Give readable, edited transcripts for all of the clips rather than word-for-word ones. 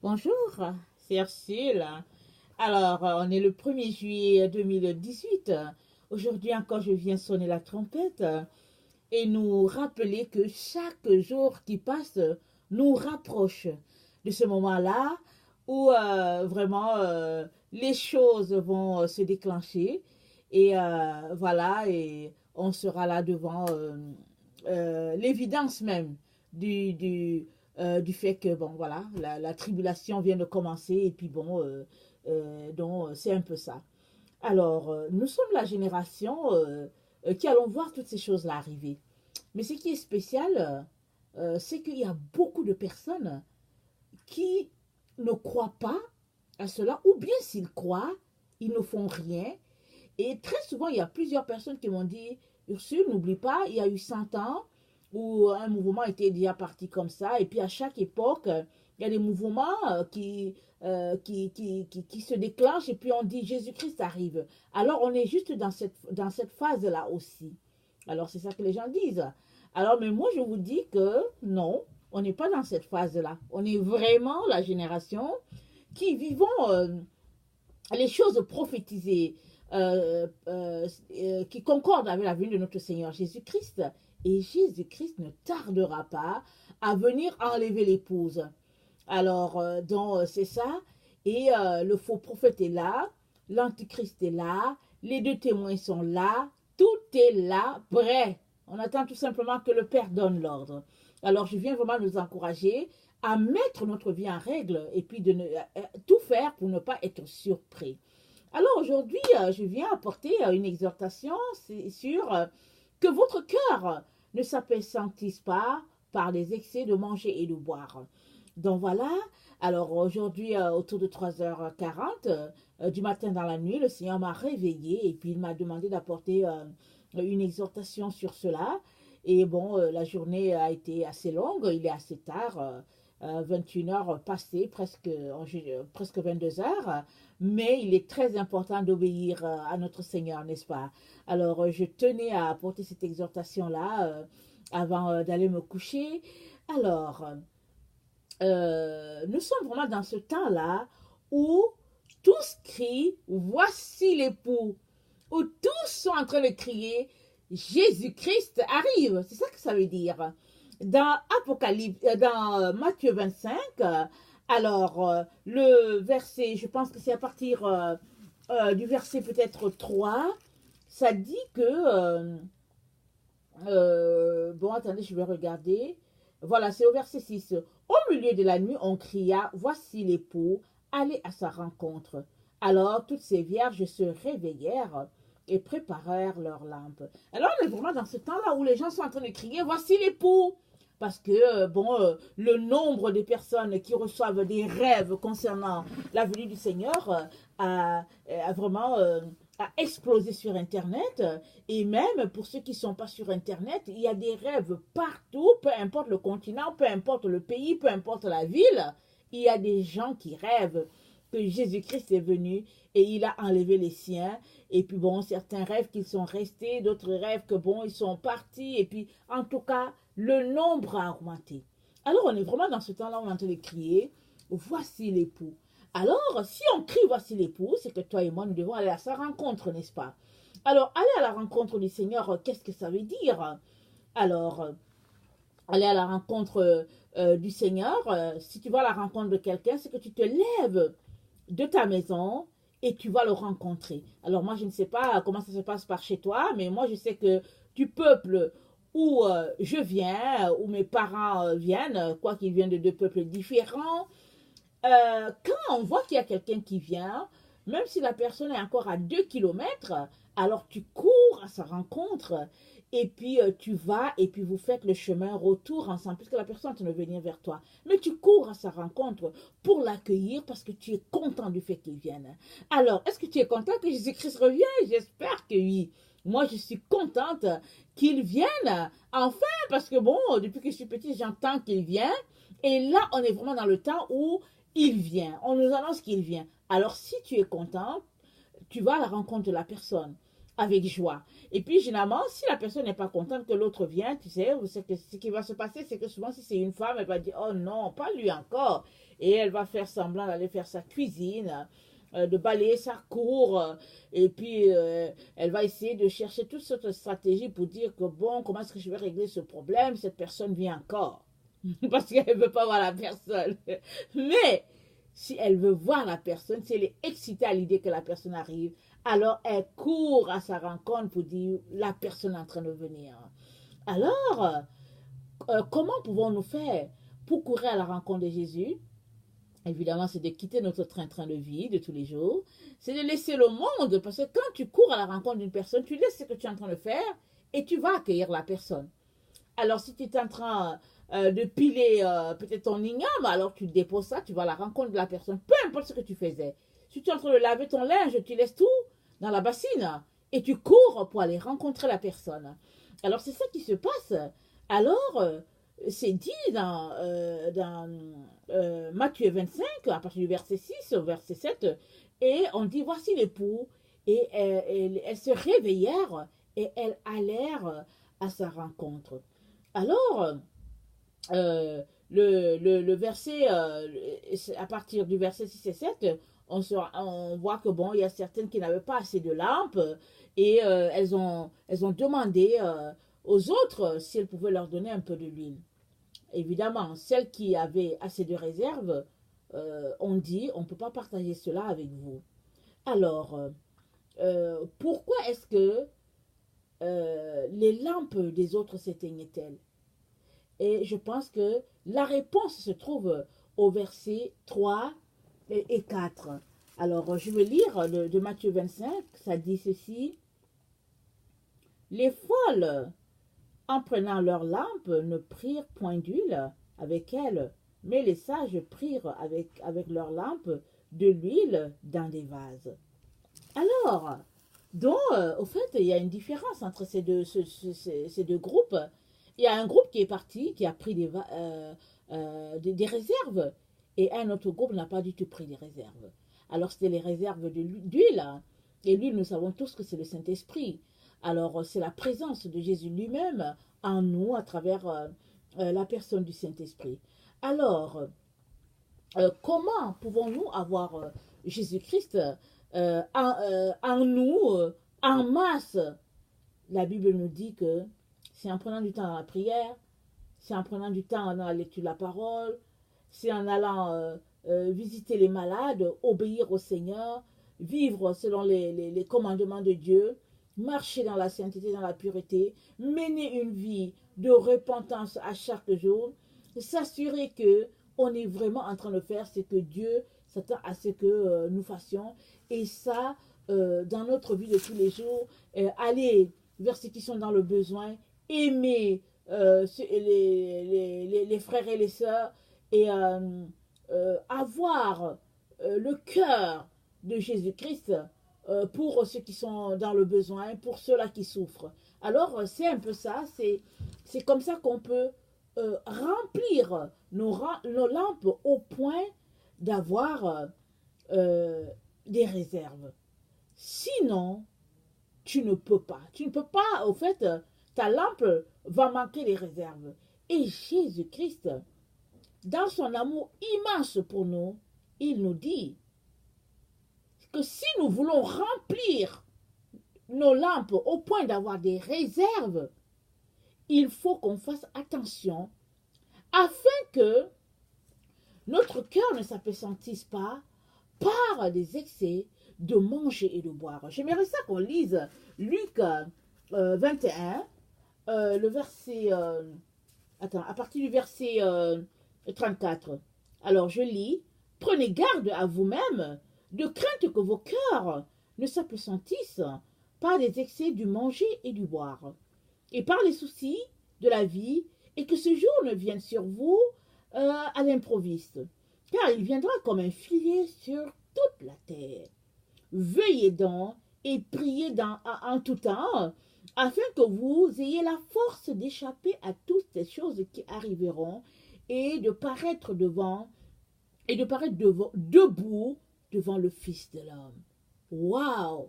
Bonjour, c'est Ursule. Alors, on est le 1er juillet 2018. Aujourd'hui encore, je viens sonner la trompette et nous rappeler que chaque jour qui passe nous rapproche de ce moment-là où vraiment les choses vont se déclencher et voilà, et on sera là devant l'évidence même du fait que, bon, voilà, la tribulation vient de commencer et puis bon, donc c'est un peu ça. Alors, nous sommes la génération qui allons voir toutes ces choses-là arriver. Mais ce qui est spécial, c'est qu'il y a beaucoup de personnes qui ne croient pas à cela, ou bien s'ils croient, ils ne font rien. Et très souvent, il y a plusieurs personnes qui m'ont dit, Ursule, n'oublie pas, il y a eu 100 ans où un mouvement était déjà parti comme ça. Et puis à chaque époque, il y a des mouvements qui se déclenchent et puis on dit Jésus-Christ arrive. Alors on est juste dans cette phase-là aussi. Alors c'est ça que les gens disent. Alors mais moi je vous dis que non, on n'est pas dans cette phase-là. On est vraiment la génération qui vivons les choses prophétisées qui concordent avec la venue de notre Seigneur Jésus-Christ. Et Jésus-Christ ne tardera pas à venir enlever l'épouse. Alors, donc, c'est ça. Et le faux prophète est là, l'antichrist est là, les deux témoins sont là, tout est là, prêt. On attend tout simplement que le Père donne l'ordre. Alors, je viens vraiment nous encourager à mettre notre vie en règle et puis de tout faire pour ne pas être surpris. Alors aujourd'hui, je viens apporter une exhortation sur que votre cœur ne s'appesantisse pas par les excès de manger et de boire. Donc voilà, alors aujourd'hui, autour de 3h40 du matin dans la nuit, le Seigneur m'a réveillé et puis il m'a demandé d'apporter une exhortation sur cela. Et bon, la journée a été assez longue, il est assez tard, 21 heures passées, presque 22 heures, mais il est très important d'obéir à notre Seigneur, n'est-ce pas? Alors, je tenais à apporter cette exhortation-là avant d'aller me coucher. Alors, nous sommes vraiment dans ce temps-là où tous crient, voici l'époux, où tous sont en train de crier, Jésus-Christ arrive. C'est ça que ça veut dire. Dans Apocalypse, dans Matthieu 25, le verset, je pense que c'est à partir du verset peut-être 3, ça dit que, bon, attendez, je vais regarder. Voilà, c'est au verset 6. Au milieu de la nuit, on cria, voici l'époux, allez à sa rencontre. Alors, toutes ces vierges se réveillèrent et préparèrent leurs lampes. Alors, on est vraiment dans ce temps-là où les gens sont en train de crier, voici l'époux. Parce que, bon, le nombre de personnes qui reçoivent des rêves concernant la venue du Seigneur a vraiment a explosé sur Internet. Et même pour ceux qui ne sont pas sur Internet, il y a des rêves partout, peu importe le continent, peu importe le pays, peu importe la ville. Il y a des gens qui rêvent que Jésus-Christ est venu et il a enlevé les siens. Et puis bon, certains rêvent qu'ils sont restés, d'autres rêvent que bon, ils sont partis. Et puis, en tout cas, le nombre a augmenté. Alors, on est vraiment dans ce temps-là, on est en train de crier, voici l'époux. Alors, si on crie voici l'époux, c'est que toi et moi, nous devons aller à sa rencontre, n'est-ce pas? Alors, aller à la rencontre du Seigneur, qu'est-ce que ça veut dire? Alors, aller à la rencontre du Seigneur, si tu vas à la rencontre de quelqu'un, c'est que tu te lèves de ta maison et tu vas le rencontrer. Alors moi, je ne sais pas comment ça se passe par chez toi, mais moi, je sais que du peuple où je viens, où mes parents viennent, quoi qu'ils viennent de deux peuples différents, quand on voit qu'il y a quelqu'un qui vient, même si la personne est encore à 2 kilomètres, alors tu cours à sa rencontre et puis tu vas et puis vous faites le chemin retour ensemble puisque la personne ne venir vers toi. Mais tu cours à sa rencontre pour l'accueillir parce que tu es content du fait qu'il vienne. Alors, est-ce que tu es content que Jésus-Christ revienne? J'espère que oui. Moi, je suis contente qu'il vienne enfin parce que bon, depuis que je suis petite, j'entends qu'il vient. Et là, on est vraiment dans le temps où il vient. On nous annonce qu'il vient. Alors, si tu es content, tu vas à la rencontre de la personne avec joie. Et puis, généralement, si la personne n'est pas contente que l'autre vienne, tu sais, ce qui va se passer, c'est que souvent, si c'est une femme, elle va dire, oh non, pas lui encore. et elle va faire semblant d'aller faire sa cuisine, de balayer sa cour, et puis elle va essayer de chercher toute sortes de stratégies pour dire que bon, comment est-ce que je vais régler ce problème? Cette personne vient encore. Parce qu'elle ne veut pas voir la personne. Mais si elle veut voir la personne, si elle est excitée à l'idée que la personne arrive, alors elle court à sa rencontre pour dire la personne est en train de venir. Alors, comment pouvons-nous faire pour courir à la rencontre de Jésus? Évidemment, c'est de quitter notre train-train de vie de tous les jours. C'est de laisser le monde, parce que quand tu cours à la rencontre d'une personne, tu laisses ce que tu es en train de faire et tu vas accueillir la personne. Alors, si tu es en train de piler peut-être ton igname, alors tu déposes ça, tu vas à la rencontre de la personne, peu importe ce que tu faisais. Si tu es en train de laver ton linge, tu laisses tout dans la bassine et tu cours pour aller rencontrer la personne. Alors, c'est ça qui se passe. Alors, c'est dit dans Matthieu 25, à partir du verset 6 au verset 7, et on dit, voici l'époux, et elles se réveillèrent et elles allèrent à sa rencontre. Alors, le verset, à partir du verset 6 et 7, on voit que bon, il y a certaines qui n'avaient pas assez de lampes et elles ont demandé aux autres si elles pouvaient leur donner un peu de l'huile. Évidemment, celles qui avaient assez de réserve ont dit, on ne peut pas partager cela avec vous. Alors, pourquoi est-ce que les lampes des autres s'éteignaient-elles? Et je pense que la réponse se trouve au verset 3 et 4. Alors, je vais lire de Matthieu 25, ça dit ceci. Les folles, en prenant leurs lampes, ne prirent point d'huile avec elles, mais les sages prirent avec leurs lampes de l'huile dans des vases. Alors, donc, au fait, il y a une différence entre ces deux groupes. Il y a un groupe qui est parti, qui a pris des réserves, et un autre groupe n'a pas du tout pris des réserves. Alors, c'était les réserves d'huile, et l'huile, nous savons tous que c'est le Saint-Esprit. Alors, c'est la présence de Jésus lui-même en nous, à travers la personne du Saint-Esprit. Alors, comment pouvons-nous avoir Jésus-Christ en nous, en masse? La Bible nous dit que c'est en prenant du temps dans la prière, c'est en prenant du temps dans la lecture de la parole, c'est en allant visiter les malades, obéir au Seigneur, vivre selon les commandements de Dieu, marcher dans la sainteté, dans la pureté, mener une vie de repentance à chaque jour, s'assurer que on est vraiment en train de faire ce que Dieu s'attend à ce que nous fassions, et ça, dans notre vie de tous les jours, aller vers ceux qui sont dans le besoin, aimer les frères et les sœurs, et avoir le cœur de Jésus-Christ pour ceux qui sont dans le besoin, pour ceux-là qui souffrent. Alors, c'est un peu ça, c'est comme ça qu'on peut remplir nos lampes au point d'avoir des réserves. Sinon, tu ne peux pas. Tu ne peux pas, au fait, ta lampe va manquer les réserves. Et Jésus-Christ, dans son amour immense pour nous, il nous dit que si nous voulons remplir nos lampes au point d'avoir des réserves, il faut qu'on fasse attention afin que notre cœur ne s'appesantisse pas par des excès de manger et de boire. J'aimerais ça qu'on lise Luc 21, le verset, à partir du verset 34. Alors je lis, prenez garde à vous-même, de crainte que vos cœurs ne s'appesantissent par des excès du manger et du boire, et par les soucis de la vie, et que ce jour ne vienne sur vous à l'improviste, car il viendra comme un filet sur toute la terre. Veuillez donc et priez en tout temps, afin que vous ayez la force d'échapper à toutes ces choses qui arriveront et de paraître debout devant le Fils de l'homme. Waouh!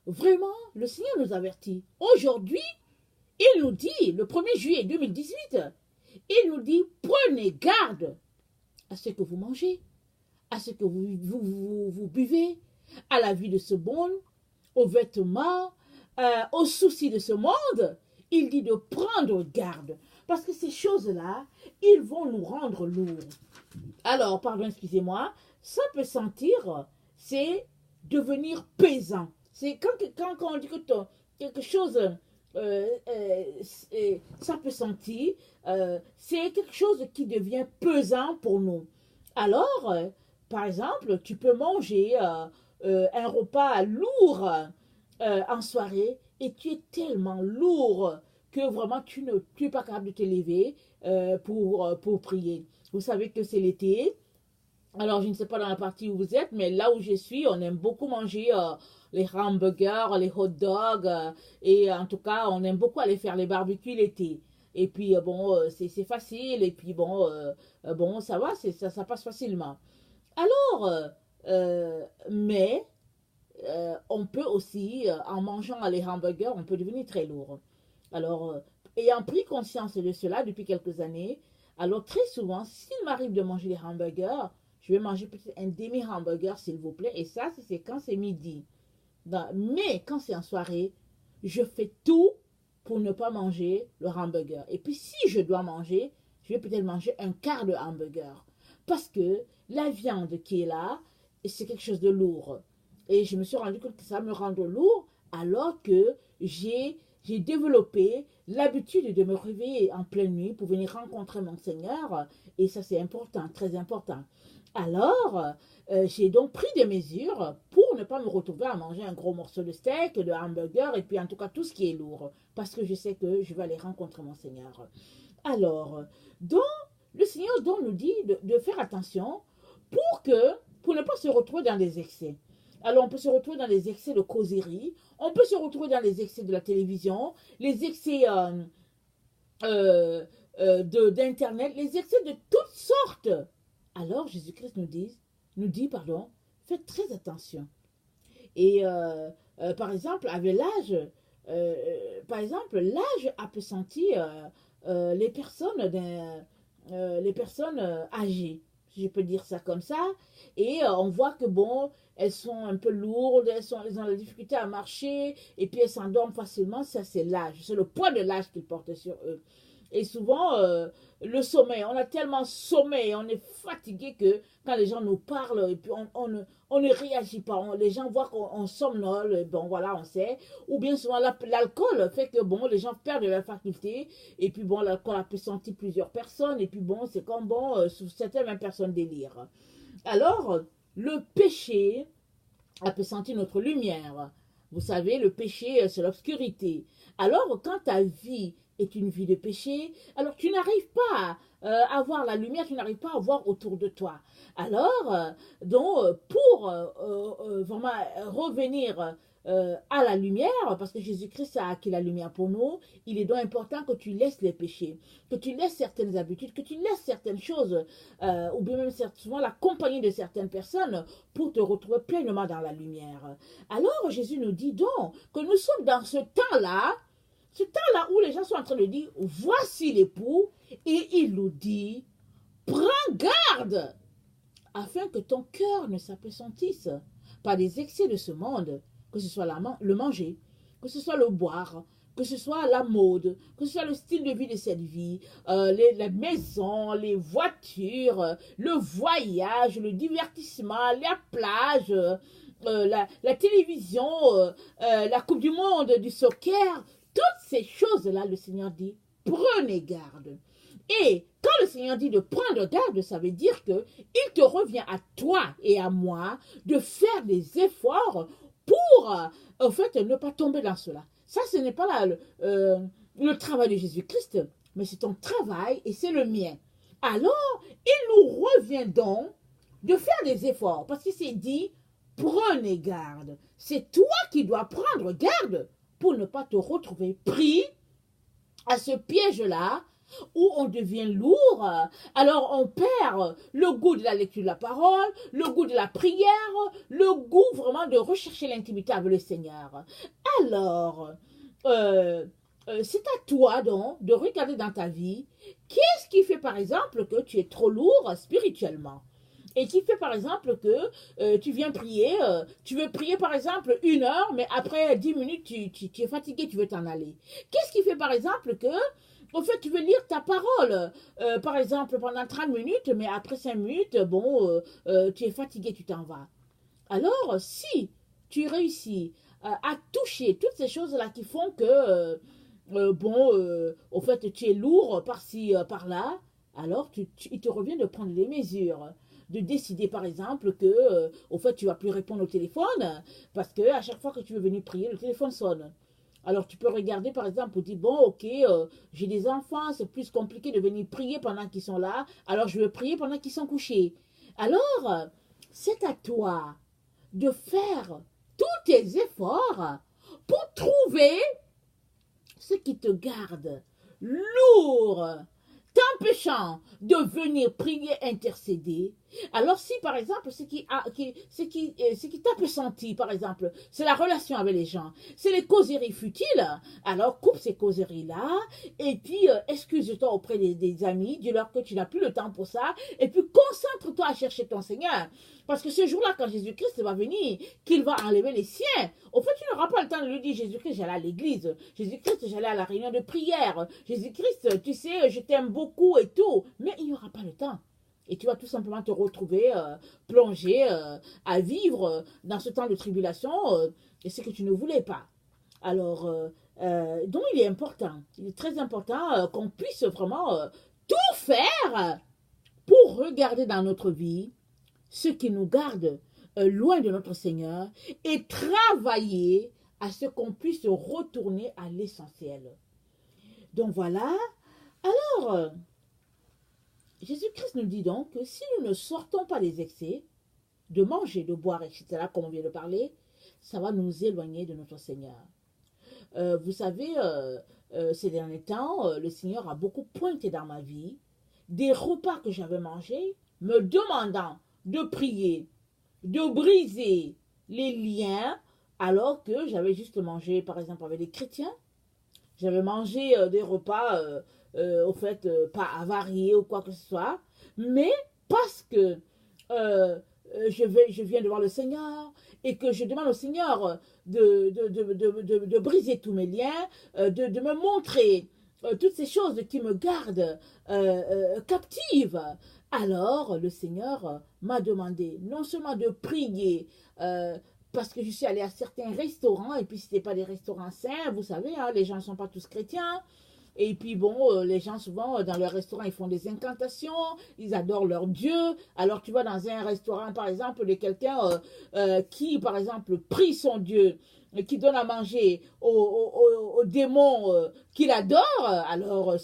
Vraiment, le Seigneur nous avertit. Aujourd'hui, il nous dit, le 1er juillet 2018, il nous dit, prenez garde à ce que vous mangez, à ce que vous buvez, à la vie de ce monde, aux vêtements, aux soucis de ce monde. Il dit de prendre garde. Parce que ces choses-là, ils vont nous rendre lourds. Alors, pardon, excusez-moi, ça peut sentir, c'est devenir pesant. C'est quand on dit que quelque chose, ça peut sentir, c'est quelque chose qui devient pesant pour nous. Alors, par exemple, tu peux manger un repas lourd en soirée et tu es tellement lourd que vraiment tu n'es pas capable de te lever pour prier. Vous savez que c'est l'été. Alors, je ne sais pas dans la partie où vous êtes, mais là où je suis, on aime beaucoup manger les hamburgers, les hot dogs, et en tout cas, on aime beaucoup aller faire les barbecues l'été. Et puis, bon, c'est facile, et puis, bon, ça va, ça passe facilement. Alors, mais, on peut aussi, en mangeant les hamburgers, on peut devenir très lourd. Alors, ayant pris conscience de cela depuis quelques années, alors très souvent, s'il m'arrive de manger des hamburgers, je vais manger peut-être un demi-hamburger, s'il vous plaît. Et ça, c'est quand c'est midi. Mais quand c'est en soirée, je fais tout pour ne pas manger le hamburger. Et puis, si je dois manger, je vais peut-être manger un quart de hamburger. Parce que la viande qui est là, c'est quelque chose de lourd. Et je me suis rendu compte que ça me rend lourd alors que j'ai développé l'habitude de me réveiller en pleine nuit pour venir rencontrer mon Seigneur. Et ça, c'est important, très important. Alors, j'ai donc pris des mesures pour ne pas me retrouver à manger un gros morceau de steak, de hamburger, et puis en tout cas tout ce qui est lourd, parce que je sais que je vais aller rencontrer mon Seigneur. Alors, donc, le Seigneur donc nous dit de faire attention pour ne pas se retrouver dans des excès. Alors, on peut se retrouver dans les excès de causerie, on peut se retrouver dans les excès de la télévision, les excès d'Internet, les excès de toutes sortes. Alors, Jésus-Christ nous dit, faites très attention. Et par exemple, avec l'âge, l'âge appesantit les personnes âgées, si je peux dire ça comme ça. Et on voit que bon, elles sont un peu lourdes, elles ont la difficulté à marcher, et puis elles s'endorment facilement. Ça, c'est l'âge, c'est le poids de l'âge qu'ils portent sur eux. Et souvent, le sommeil, on a tellement sommeil, on est fatigué que quand les gens nous parlent, et puis on ne réagit pas, les gens voient qu'on somnole, bon voilà, on sait. Ou bien souvent, l'alcool fait que bon, les gens perdent leur faculté, et puis bon, l'alcool a pu sentir plusieurs personnes, et puis bon, c'est comme bon, certaines mêmes personnes délirent. Alors, le péché a pu sentir notre lumière. Vous savez, le péché, c'est l'obscurité. Alors, quand ta vie est une vie de péché, alors tu n'arrives pas à voir la lumière, tu n'arrives pas à voir autour de toi. Alors, pour vraiment revenir à la lumière, parce que Jésus-Christ a acquis la lumière pour nous, il est donc important que tu laisses les péchés, que tu laisses certaines habitudes, que tu laisses certaines choses, ou bien même souvent la compagnie de certaines personnes pour te retrouver pleinement dans la lumière. Alors, Jésus nous dit donc que nous sommes dans ce temps-là où les gens sont en train de dire, voici l'époux, et il nous dit, prends garde, afin que ton cœur ne s'appesantisse par des excès de ce monde, que ce soit le manger, que ce soit le boire, que ce soit la mode, que ce soit le style de vie de cette vie, les maisons, les voitures, le voyage, le divertissement, la plage, la télévision, la Coupe du Monde, du soccer, toutes ces choses-là, le Seigneur dit, prenez garde. Et quand le Seigneur dit de prendre garde, ça veut dire que il te revient à toi et à moi de faire des efforts pour, en fait, ne pas tomber dans cela. Ça, ce n'est pas le travail de Jésus-Christ, mais c'est ton travail et c'est le mien. Alors, il nous revient donc de faire des efforts, parce qu'il s'est dit, prenez garde. C'est toi qui dois prendre garde pour ne pas te retrouver pris à ce piège-là où on devient lourd, alors on perd le goût de la lecture de la parole, le goût de la prière, le goût vraiment de rechercher l'intimité avec le Seigneur. Alors, c'est à toi donc de regarder dans ta vie Qu'est-ce qui fait par exemple que tu es trop lourd spirituellement? Et qui fait par exemple que tu viens prier, tu veux prier par exemple 1 heure, mais après 10 minutes, tu es fatigué, tu veux t'en aller. Qu'est-ce qui fait par exemple que, au fait, tu veux lire ta parole, par exemple pendant 30 minutes, mais après 5 minutes, bon, tu es fatigué, tu t'en vas. Alors, si tu réussis à toucher toutes ces choses-là qui font que, bon, au fait, tu es lourd par-ci, par-là, alors il te revient de prendre les mesures, de décider par exemple que, au fait, tu vas plus répondre au téléphone parce que à chaque fois que tu veux venir prier, le téléphone sonne. Alors tu peux regarder par exemple pour dire, bon, ok, j'ai des enfants, c'est plus compliqué de venir prier pendant qu'ils sont là, alors je vais prier pendant qu'ils sont couchés. Alors, c'est à toi de faire tous tes efforts pour trouver ce qui te garde lourd, t'empêchant de venir prier, intercéder. Alors si par exemple ce qui t'a senti, par exemple, c'est la relation avec les gens, c'est les causeries futiles, alors coupe ces causeries-là et puis excuse-toi auprès des amis, dis-leur que tu n'as plus le temps pour ça et puis concentre-toi à chercher ton Seigneur. Parce que ce jour-là, quand Jésus-Christ va venir, qu'il va enlever les siens, au fait, tu n'auras pas le temps de lui dire, Jésus-Christ, j'allais à l'église, Jésus-Christ, j'allais à la réunion de prière, Jésus-Christ, tu sais, je t'aime beaucoup et tout, mais il n'y aura pas le temps. Et tu vas tout simplement te retrouver plongé à vivre dans ce temps de tribulation et ce que tu ne voulais pas. Alors, donc il est important, il est très important qu'on puisse vraiment tout faire pour regarder dans notre vie ce qui nous garde loin de notre Seigneur et travailler à ce qu'on puisse retourner à l'essentiel. Donc voilà. Alors, Jésus-Christ nous dit donc que si nous ne sortons pas des excès, de manger, de boire, etc., comme on vient de parler, ça va nous éloigner de notre Seigneur. Vous savez, ces derniers temps, le Seigneur a beaucoup pointé dans ma vie des repas que j'avais mangés, me demandant de prier, de briser les liens, alors que j'avais juste mangé, par exemple, avec des chrétiens. J'avais mangé des repas, au fait, pas avariés ou quoi que ce soit, mais parce que je viens de voir le Seigneur et que je demande au Seigneur de briser tous mes liens, de me montrer toutes ces choses qui me gardent captive. Alors le Seigneur m'a demandé non seulement de prier, parce que je suis allée à certains restaurants, et puis ce n'était pas des restaurants sains, vous savez, hein, les gens ne sont pas tous chrétiens. Et puis bon, les gens souvent dans leur restaurant, ils font des incantations, ils adorent leur Dieu. Alors tu vas dans un restaurant, par exemple, de quelqu'un qui, par exemple, prie son Dieu, qui donne à manger aux démons qu'il adore. Alors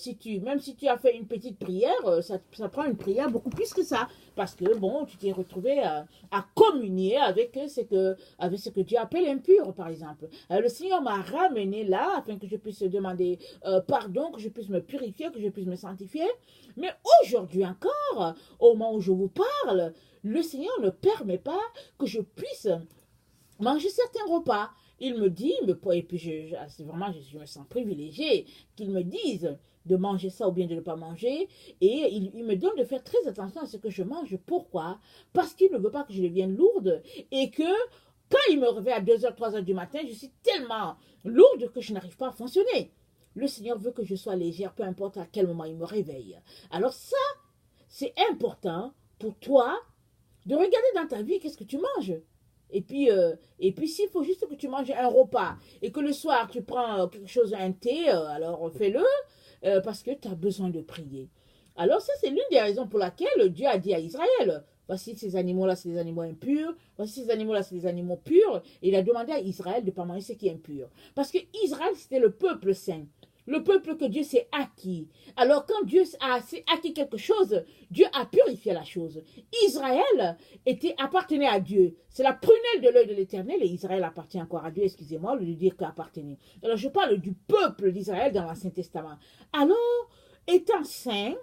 même si tu as fait une petite prière, ça prend une prière beaucoup plus que ça. Parce que bon, tu t'es retrouvé à communier avec ce que Dieu appelle impur, par exemple. Le Seigneur m'a ramené là afin que je puisse demander pardon, que je puisse me purifier, que je puisse me sanctifier. Mais aujourd'hui encore, au moment où je vous parle, le Seigneur ne permet pas que je puisse manger certains repas. Il me dit, et puis c'est vraiment, je me sens privilégiée qu'il me dise de manger ça ou bien de ne pas manger. Et il me donne de faire très attention à ce que je mange. Pourquoi? Parce qu'il ne veut pas que je devienne lourde et que quand il me réveille à 2h, 3h du matin, je suis tellement lourde que je n'arrive pas à fonctionner. Le Seigneur veut que je sois légère, peu importe à quel moment il me réveille. Alors ça, c'est important pour toi de regarder dans ta vie qu'est-ce que tu manges. Et puis s'il faut juste que tu manges un repas et que le soir tu prends quelque chose, un thé, alors fais-le parce que tu as besoin de prier. Alors ça, c'est l'une des raisons pour laquelle Dieu a dit à Israël, voici ces animaux-là, c'est des animaux impurs, voici ces animaux-là, c'est des animaux purs. Et il a demandé à Israël de ne pas manger ce qui est impur. Parce que Israël, c'était le peuple saint. Le peuple que Dieu s'est acquis. Alors quand Dieu s'est acquis quelque chose, Dieu a purifié la chose. Israël appartenait à Dieu. C'est la prunelle de l'œil de l'Éternel et Israël appartient encore à Dieu, excusez-moi de lui dire qu'appartenait. Alors je parle du peuple d'Israël dans l'Ancien Testament. Alors, étant saint,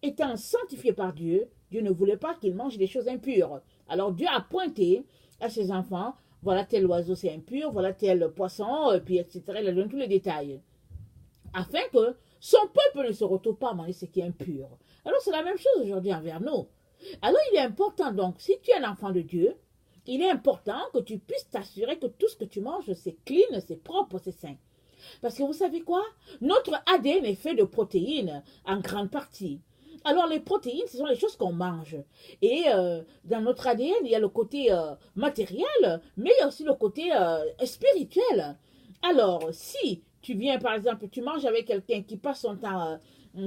étant sanctifié par Dieu, Dieu ne voulait pas qu'ils mangent des choses impures. Alors Dieu a pointé à ses enfants, voilà tel oiseau c'est impur, voilà tel poisson, puis etc. Il a donné tous les détails. Afin que Son peuple ne se retrouve pas à manger ce qui est impur. Alors c'est la même chose aujourd'hui envers nous. Alors il est important donc, si tu es un enfant de Dieu, il est important que tu puisses t'assurer que tout ce que tu manges, c'est clean, c'est propre, c'est sain. Parce que vous savez quoi? Notre ADN est fait de protéines en grande partie. Alors les protéines, ce sont les choses qu'on mange. Et dans notre ADN, il y a le côté matériel, mais il y a aussi le côté spirituel. Alors si tu viens, par exemple, tu manges avec quelqu'un qui passe son temps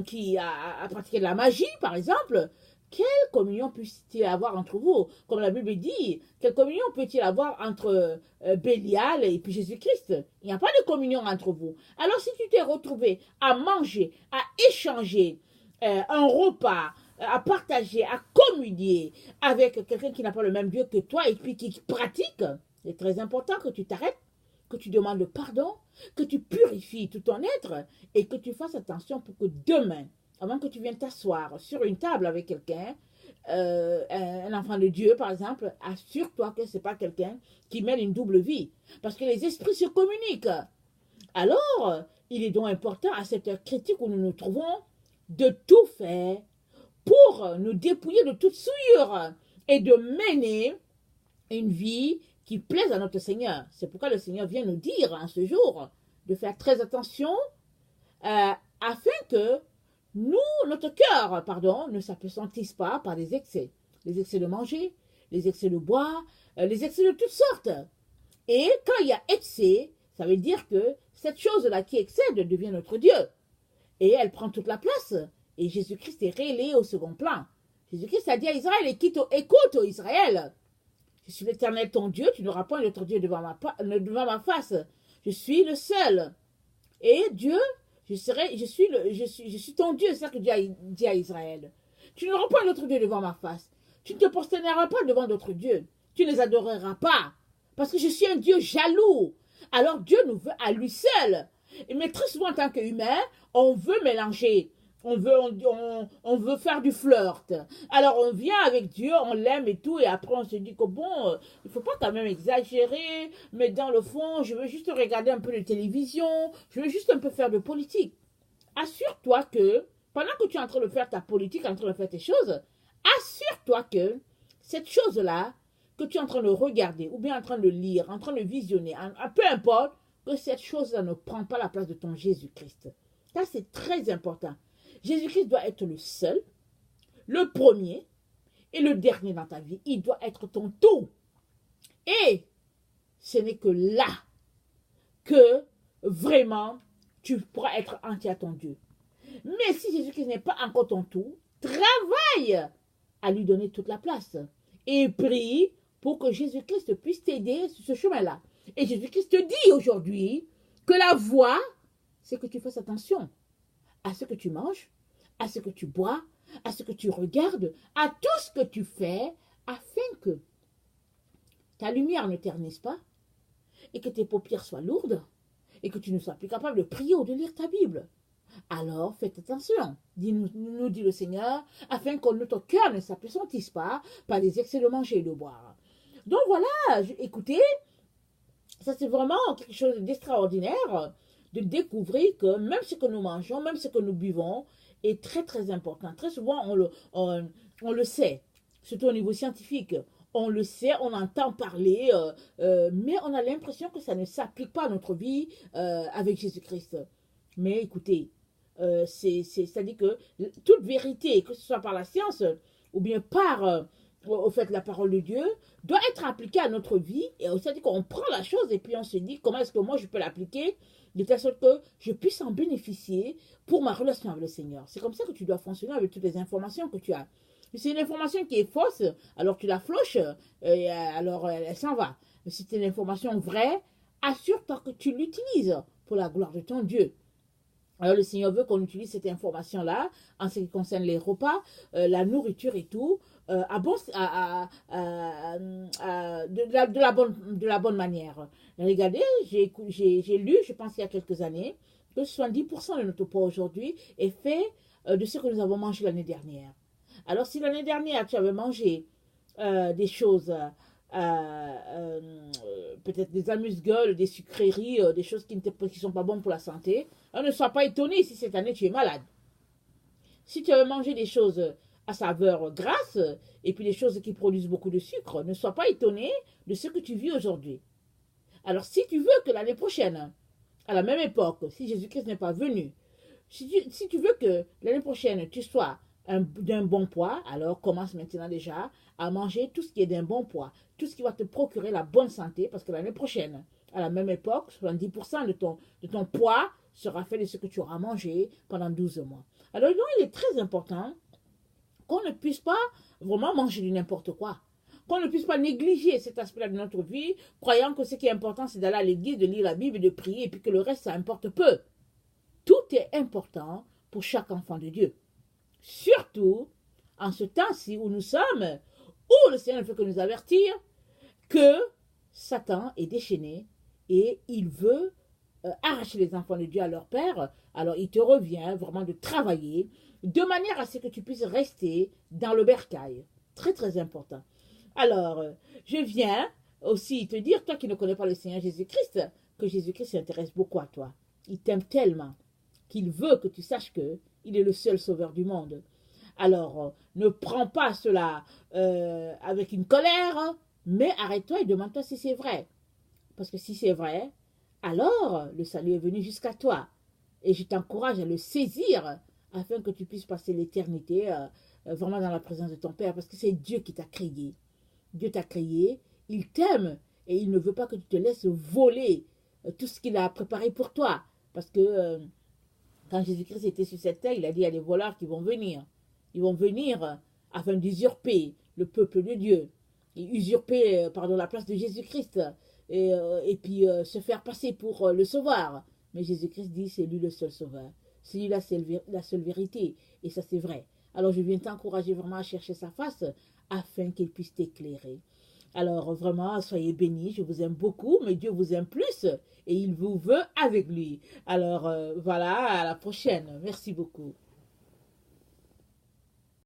qui a pratiqué de la magie, par exemple, quelle communion peut-il avoir entre vous? Comme la Bible dit, quelle communion peut-il avoir entre Bélial et puis Jésus-Christ? Il n'y a pas de communion entre vous. Alors si tu t'es retrouvé à manger, à échanger un repas, à partager, à communier avec quelqu'un qui n'a pas le même Dieu que toi et puis qui pratique, c'est très important que tu t'arrêtes, que tu demandes pardon, que tu purifies tout ton être et que tu fasses attention pour que demain, avant que tu viennes t'asseoir sur une table avec quelqu'un, un enfant de Dieu par exemple, assure-toi que ce n'est pas quelqu'un qui mène une double vie. Parce que les esprits se communiquent. Alors, il est donc important à cette heure critique où nous nous trouvons de tout faire pour nous dépouiller de toute souillure et de mener une vie qui plaise à notre Seigneur. C'est pourquoi le Seigneur vient nous dire en ce jour de faire très attention afin que notre cœur, ne s'appesantisse pas par des excès. Les excès de manger, les excès de boire, les excès de toutes sortes. Et quand il y a excès, ça veut dire que cette chose-là qui excède devient notre Dieu. Et elle prend toute la place. Et Jésus-Christ est relayé au second plan. Jésus-Christ a dit à Israël, écoute Israël, je suis l'Éternel ton Dieu, tu n'auras point d'autre Dieu devant ma face. Je suis le seul. Et Dieu, je suis ton Dieu, c'est ça que Dieu a dit à Israël. Tu n'auras point d'autre Dieu devant ma face. Tu ne te prosterneras pas devant d'autres dieux. Tu ne les adoreras pas. Parce que je suis un Dieu jaloux. Alors Dieu nous veut à lui seul. Mais très souvent en tant qu'humain, on veut mélanger. On veut faire du flirt. Alors on vient avec Dieu, on l'aime et tout, et après on se dit que bon, il ne faut pas quand même exagérer, mais dans le fond, je veux juste regarder un peu de télévision, je veux juste un peu faire de politique. Assure-toi que, pendant que tu es en train de faire ta politique, en train de faire tes choses, assure-toi que cette chose-là, que tu es en train de regarder, ou bien en train de lire, en train de visionner, peu importe, que cette chose-là ne prend pas la place de ton Jésus-Christ. Ça, c'est très important. Jésus-Christ doit être le seul, le premier et le dernier dans ta vie. Il doit être ton tout. Et ce n'est que là que vraiment tu pourras être entier à ton Dieu. Mais si Jésus-Christ n'est pas encore ton tout, travaille à lui donner toute la place. Et prie pour que Jésus-Christ puisse t'aider sur ce chemin-là. Et Jésus-Christ te dit aujourd'hui que la voie, c'est que tu fasses attention à ce que tu manges, à ce que tu bois, à ce que tu regardes, à tout ce que tu fais, afin que ta lumière ne ternisse pas, et que tes paupières soient lourdes, et que tu ne sois plus capable de prier ou de lire ta Bible. Alors faites attention, nous dit le Seigneur, afin que notre cœur ne s'appesantisse pas par les excès de manger et de boire. Donc voilà, écoutez, ça c'est vraiment quelque chose d'extraordinaire, de découvrir que même ce que nous mangeons, même ce que nous buvons, est très très important. Très souvent, on le sait, surtout au niveau scientifique. On le sait, on entend parler, mais on a l'impression que ça ne s'applique pas à notre vie avec Jésus-Christ. Mais écoutez, c'est-à-dire que toute vérité, que ce soit par la science ou bien par au fait la parole de Dieu, doit être appliquée à notre vie. Et c'est-à-dire qu'on prend la chose et puis on se dit comment est-ce que moi je peux l'appliquer de telle sorte que je puisse en bénéficier pour ma relation avec le Seigneur. C'est comme ça que tu dois fonctionner avec toutes les informations que tu as. Si c'est une information qui est fausse, alors tu la floches, et alors elle s'en va. Mais si c'est une information vraie, assure-toi que tu l'utilises pour la gloire de ton Dieu. Alors le Seigneur veut qu'on utilise cette information-là en ce qui concerne les repas, la nourriture et tout, de la bonne manière. Regardez, j'ai lu, je pense il y a quelques années, que 70% de notre poids aujourd'hui est fait de ce que nous avons mangé l'année dernière. Alors si l'année dernière tu avais mangé des choses, peut-être des amuse-gueules, des sucreries, des choses qui ne sont pas bonnes pour la santé, Alors ne sois pas étonné si cette année tu es malade. Si tu veux manger des choses à saveur grasse et puis des choses qui produisent beaucoup de sucre, ne sois pas étonné de ce que tu vis aujourd'hui. Alors si tu veux que l'année prochaine, à la même époque, si Jésus-Christ n'est pas venu, si tu veux que l'année prochaine tu sois d'un bon poids, alors commence maintenant déjà à manger tout ce qui est d'un bon poids, tout ce qui va te procurer la bonne santé, parce que l'année prochaine, à la même époque, 70% de ton poids sera fait de ce que tu auras mangé pendant 12 mois. Alors donc, il est très important qu'on ne puisse pas vraiment manger du n'importe quoi. Qu'on ne puisse pas négliger cet aspect-là de notre vie, croyant que ce qui est important, c'est d'aller à l'église, de lire la Bible et de prier, et puis que le reste, ça importe peu. Tout est important pour chaque enfant de Dieu. Surtout en ce temps-ci où nous sommes, où le Seigneur ne fait que nous avertir que Satan est déchaîné et il veut arracher les enfants de Dieu à leur père. Alors il te revient vraiment de travailler de manière à ce que tu puisses rester dans le bercail. Très très important. Alors, je viens aussi te dire, toi qui ne connais pas le Seigneur Jésus-Christ, que Jésus-Christ s'intéresse beaucoup à toi. Il t'aime tellement qu'il veut que tu saches qu'il est le seul sauveur du monde. Alors, ne prends pas cela avec une colère, mais arrête-toi et demande-toi si c'est vrai. Parce que si c'est vrai, alors le salut est venu jusqu'à toi. Et je t'encourage à le saisir afin que tu puisses passer l'éternité vraiment dans la présence de ton Père. Parce que c'est Dieu qui t'a créé. Dieu t'a créé, il t'aime et il ne veut pas que tu te laisses voler tout ce qu'il a préparé pour toi. Parce que quand Jésus-Christ était sur cette terre, il a dit il y a des voleurs qui vont venir. Ils vont venir afin d'usurper le peuple de Dieu. Et usurper la place de Jésus-Christ. Et puis se faire passer pour le sauveur. Mais Jésus-Christ dit c'est lui le seul sauveur. C'est lui la seule vérité. Et ça c'est vrai. Alors je viens t'encourager vraiment à chercher sa face afin qu'il puisse t'éclairer. Alors vraiment, soyez bénis, je vous aime beaucoup, mais Dieu vous aime plus et il vous veut avec lui. Alors voilà, à la prochaine. Merci beaucoup.